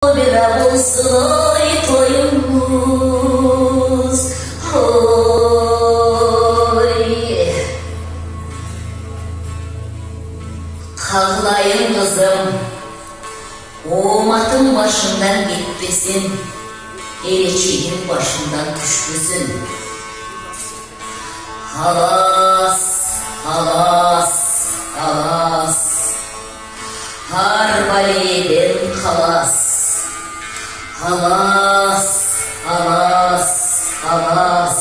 Bira bulsun oy toyumuz, oy. Kağlayın kızım, oğmatın başından gitmesin, eleçiğin başından düşmesin. Halas, halas, halas, harbaliden halas. Halas, halas, halas,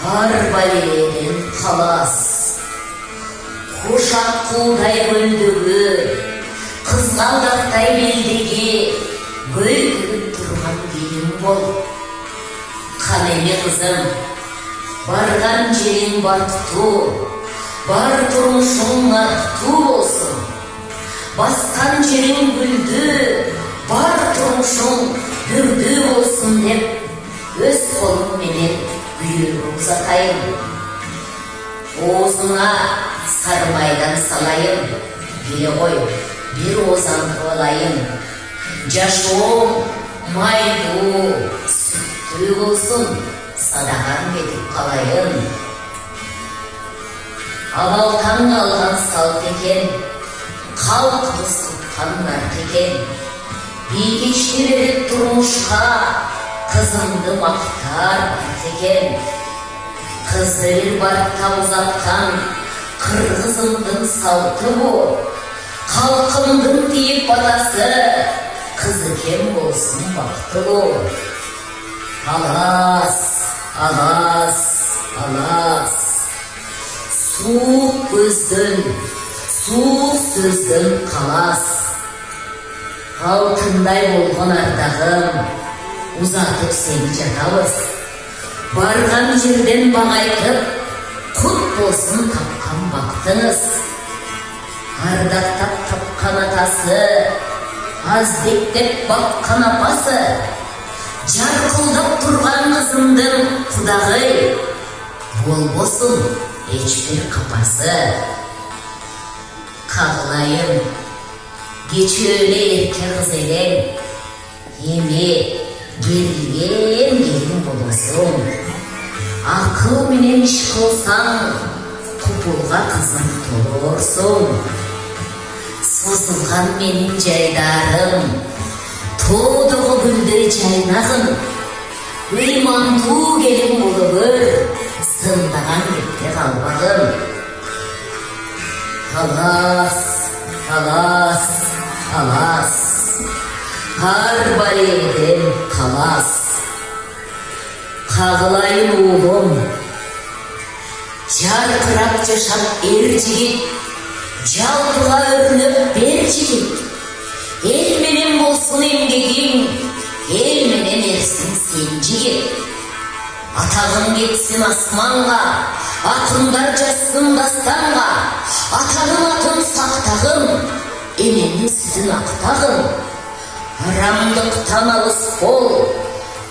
harbaleden halas. Kuşak kulday güldüğü, kızgaldakтай белдеги, көйгіп тұрған белім бол. Қалеме қызым, барған жерің бақытты, бар тұрмышың артты болсын. Басқан жерің гүлді, бар тұрмышың бүрді болсын деп, өз қолымменен бүйіріп ұзатайын. Оғызыңа сармайдан салайын, келе ғой, бір озан толайын. Жашуым майду, сүтті болсын, садағам кетіп қалайын. Абалтан алған салт екен, қалқымыз тұтқан нарт екен. Бейгешті беріп тұрмышқа, қызымды мақтар барт екен. Қызды бір барта ұзатқан, қырғызымдың салты бұл. Халқымдың тиіп батасы, қызы кем болсын бақты бұл. Алас, алас, алас, суық көздің, суық сөздің қалас. Алтындай болған ардағым, ұзатып сені жатабыз. Барған жерден бағайтып, құт болсын тапқан бақтыңыз. Ардақтап тапқан атасы, аздектеп баққан апасы, жарқылдап тұрған қызымдың құдағый, бол болсын ешбір қапасы. Қағылайын, кечөле ерке қыз елең, еме берілген елің болсын. Ақыл менен іш қылсаң, құпылға қызым толырсың. Созылған менің жайдарым, тодығы гүлдей жайнағын. Өйманду келім болығыр, сындаған кетте қалбағын. Алас, алас, алас, арбаледен қалас. Қағылайын оғым, жарқырап жашап ер жігіт, жалпыға өрініп бер жігіт. Ел менен болсын емгегің, ел менен ерсің сен жігіт. Атағын кетсін асманға, ақындар жазсын дастанға. Атағын атын сақтағын, ененің сүтін ақтағын. Арамдықтан алыс бол,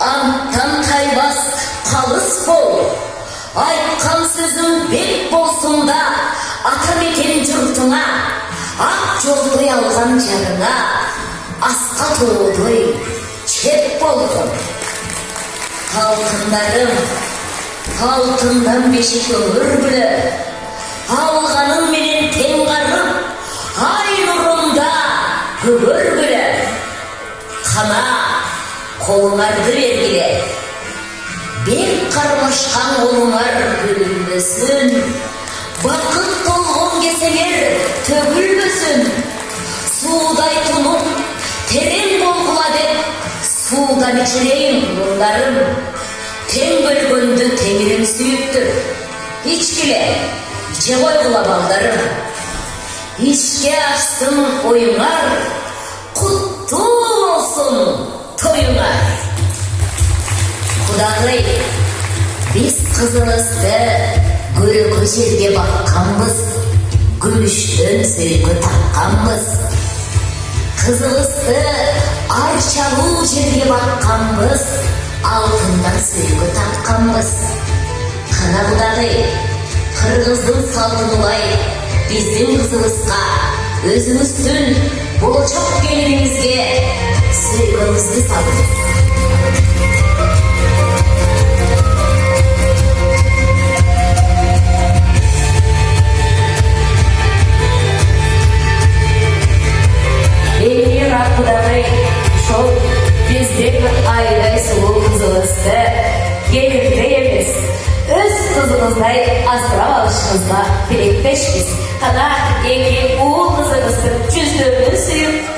анттан тайбас қалыс бол. Айтқан сөзің бек болсын да, ата мекен жұртыңа, ақ жолдай алған жарына, асқа толыдай чеп болдың. Алтындарым, алтындан бешік өмір гүлі, алғаның менен тең қарып, ай нұрымда гүбір гүлі. Қана қолыңарды бергіле, бек қармашқан қолыңар бөлінбесін. Бақыт толғын кесеңер төгілбесін. Судай тұным терең болғыла деп, судан ішірейін құлындарым. Тең бөлгөнді теңірім сүйіптір. Ичкіле, иче қойғыла балдарым. Ишке ашсын ойыңар, құтты болсын тойыңар. Құдағый, біз қызымызды көркі жерге баққанбыз, гүліштен сөйкі таққанбыз. Қызымызды аршалу жерге баққанбыз, алтындан сөйкі таққанбыз. Қана құдағый, қырғыздың салтын олай, біздің қызымызға өзіңіздің болашақ келініңізге көңіліңізді салыңыз. Егер аққудай шол кездегі айдай сұлу қызыңызды келінді емес, өз қызыңыздай асырап алышыңызға тілектеспіз. Қана егер ол қызыңыздың жүздерін сүйіп,